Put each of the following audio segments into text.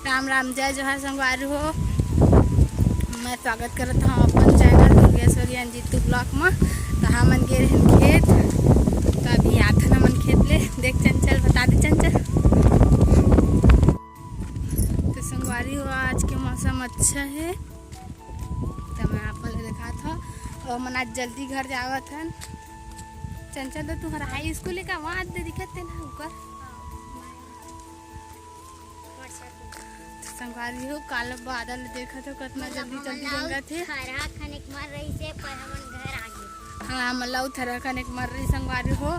राम राम जय जोहार संगवारी हो। मैं स्वागत करता हूँ अपन चैनल दुर्गेश्वरी अंजितू ब्लॉक में। तो हमन गे रहे खेत, तो अभी आते हमन खेत ले। देख चंचल, बता दे चंचल। तो संगवारी हो आज के मौसम अच्छा है, तो मैं आप देखा था। और मन आज जल्दी घर जावत हन। चंचल तो तुम्हारा हाई स्कूल का वहाँ दिखत है ना ऊपर। संगवारी हो काला बादल देखा तो कितना जल्दी जल्दी रंगत है। थरा खनिक मर रही से पर हमन घर आ गए। हाँ मतलब थरा खनिक मर रही संगवारी हो।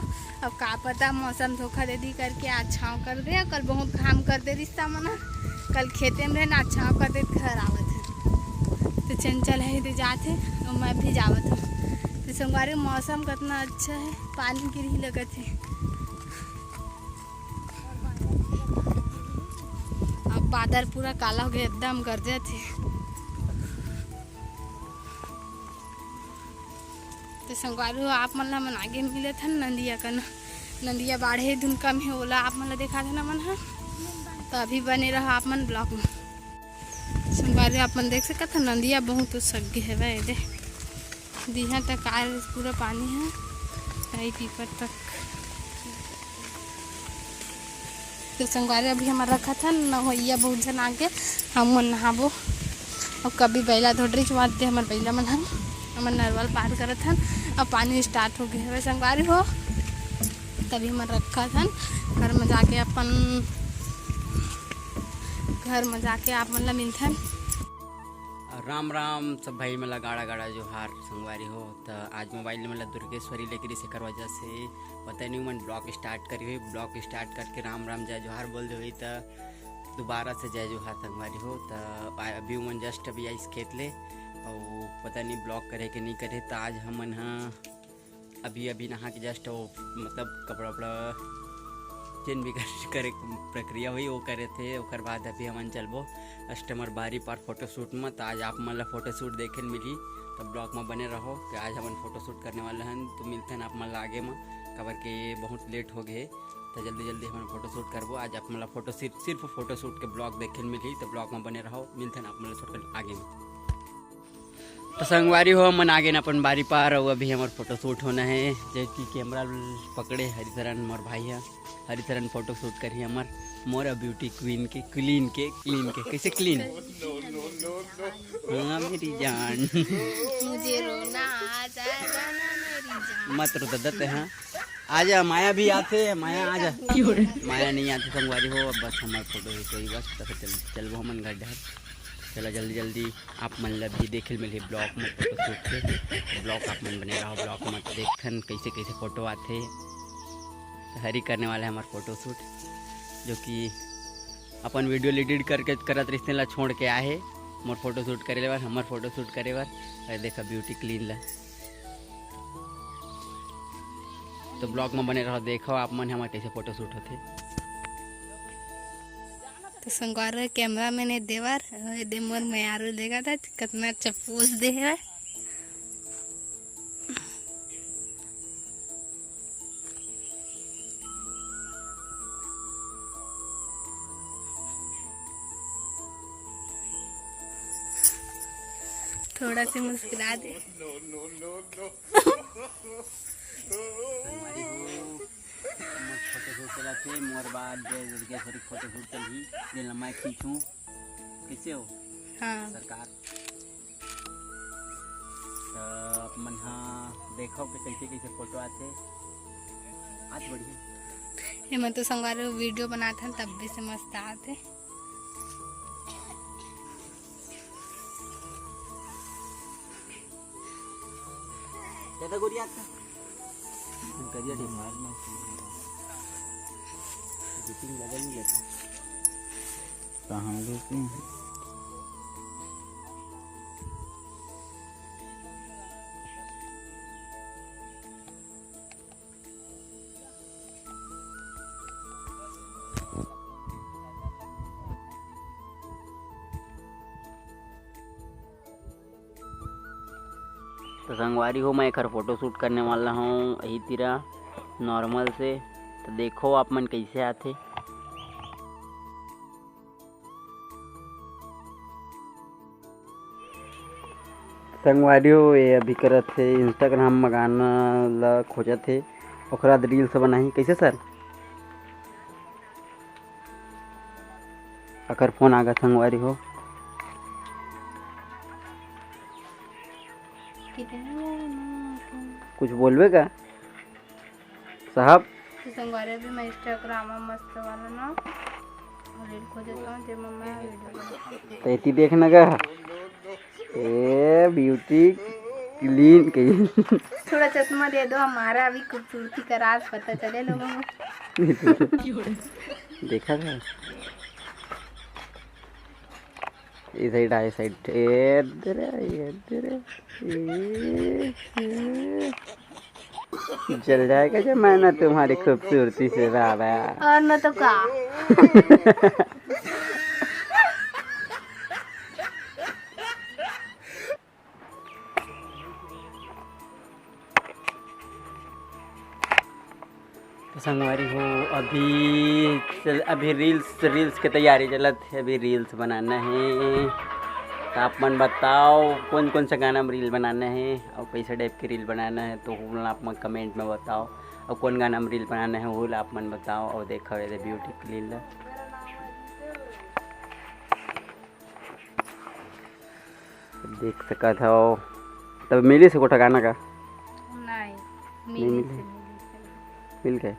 अब का पता मौसम धोखा दे दी करके आज छाँव कर दे। कल बहुत काम कर दे रिश्ता मना, कल खेते में रहना आज छाँव कर दे घर आवत है। तो चंचल है तो जाते और मैं भी जावत हूँ। तो संगवारी मौसम कितना अच्छा है, पानी गिर ही लगत है। अब बादल पूरा काला हो गया, एकदम गरजे थे। तो संगवारी हो आप मन मन आगे मिले थे नंदिया का नंदिया बाढ़े धुन कम है ओला आप मन देखा था ना मन है। तो अभी बने रहा आप मन ब्लॉक में। संगवारी आप मन देख सकते थे नंदिया बहुत सग्गे है वह दे दिहा तक आ पूरा पानी है कई पीपर तक। तो संगवारी अभी हमारा रखा था नहैया बहुत जन आगे हम मन नहाबो। और कभी बैला धोडरी चुवा दे हमारे बैला मन हम नरवल पार करत हन। अब पानी स्टार्ट हो गया है संगवारी हो। तभी हम रखा था घर में जाके आप मन ला मिलथन। राम राम सब भाई मला गाड़ा गाड़ा जोहार संगवारी हो। तो आज मोबाइल में मतलब दुर्गेश्वरी लेकर से कर वजह से पता नहीं मन ब्लॉग स्टार्ट करी हुई। ब्लॉग स्टार्ट करके राम राम जय जोहार बोल दे हुई। तो दोबारा से जय जोहार संगवारी हो। तो अभी मन जस्ट अभी आई खेत ले और पता नहीं ब्लॉग करे कि नहीं करे। तो आज हम अभी नहा के जस्ट वो मतलब कपड़ा वपड़ा जिन भी करे प्रक्रिया हुई वो करे थे। और बाद अभी हमन चलबो कस्टमर बारी पर फोटोशूट में। तो आज आप मन ला फोटोशूट देखे मिली, तो ब्लॉग में बने रहो कि आज हमन फोटोशूट करने वाले हैं। तो मिलते हैं आप मन ला आगे में खबर के बहुत लेट हो गए। तो जल्दी जल्दी हम फोटोशूट करबो। आज आप मन ला सिर्फ फोटोशूट के ब्लॉग देखे मिली। तो ब्लॉग में बने रहो, मिलते हैं आप मन ला आगे में। तो संगवारी हो मन आगे न अपन बारी पार और अभी हमारे फोटोशूट होना है। जो कि कैमरा पकड़े हरिचरण मोर भाई है, हरिचरण फोटो शूट करी हमार मोर ब्यूटी क्वीन के क्लीन के कैसे क्लीन हाँ मेरी जान मुझे रोना आ जाएगा ना मेरी जान। मत रो दत्त हाँ आजा माया भी आते माया आजा माया नहीं आती संगवारी हो। अब बस हमारे फोटो ही कोई बस तो चलो हमन घर डर चलो जल्दी जल्दी आप मन ला भी देखे मिले ब्लॉग में फोटो शूट के। ब्लॉग आप मन बने रहो, ब्लॉग में देखन कैसे कैसे फोटो आते। हरी करने वाला है हमारा फोटो शूट, जो कि अपन वीडियो एडिट करके करत रिश्ते ला छोड़ के आए मोर फोटो शूट करे बार हमार फोटो शूट करे बार। अरे देखा ब्यूटी क्लीन ला। तो ब्लॉग में बने रहो, देखो आप मन हमारे कैसे फोटो शूट होते। तो संगवारी कैमरा मैंने देवार दे मोर में यारो देखा था कितना अच्छा पोज दे है। थोड़ा सी मुस्कुरा दे। फोटो शूट चला मोर बाद दुर्गेश्वरी फोटो शूट चल ही मैं खींचूं कैसे हो हाँ सरकार। तो आप मन हाँ देखो कि कैसे कैसे फोटो आते आज बढ़िया। ये मैं तो संगवारी वीडियो बनाता तब भी से मस्त आते। ज्यादा गोरी आता करिया ठीक मारना जितनी ज्यादा नहीं लेता कहाँ लेते हैं। तो संगवारी हो मैं एक फोटो शूट करने वाला हूँ यही तरह नॉर्मल से। तो देखो आप मन कैसे आते। संगवारी हो ये अभी करत थे इंस्टाग्राम में गाना ला खोजत थे ओकरा रील्स बनाही कैसे सर अकर फोन आगा संगवारी हो कुछ बोलबे का साहब तो संगवारी भी मैं इंस्टाग्राम में मस्त वाला ना रील खोजता हूँ जब मैं वीडियो तो इतनी देखना का ए ब्यूटी क्लीन क्लीन थोड़ा चश्मा दे दो हमारा अभी खूबसूरती का राज पता चले लोगों को। देखा था इस साइड आई साइड इधर चल जाएगा जमाना तुम्हारी खूबसूरती से बाबा और न तो का तो संगवारी हो अभी रील्स की तैयारी चलत है अभी रील्स बनाना है तो आप मन बताओ कौन कौन सा गाना में रील बनाना है और कैसे टाइप की रील बनाना है तो वो आप मन कमेंट में बताओ और कौन गाना में रील बनाना है वो आप मन बताओ और देखो ये ब्यूटी की रील देख सका था तब मिली से कोठा गाना का नहीं मिले मिल गए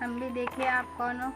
हम भी देखे आप कौन हो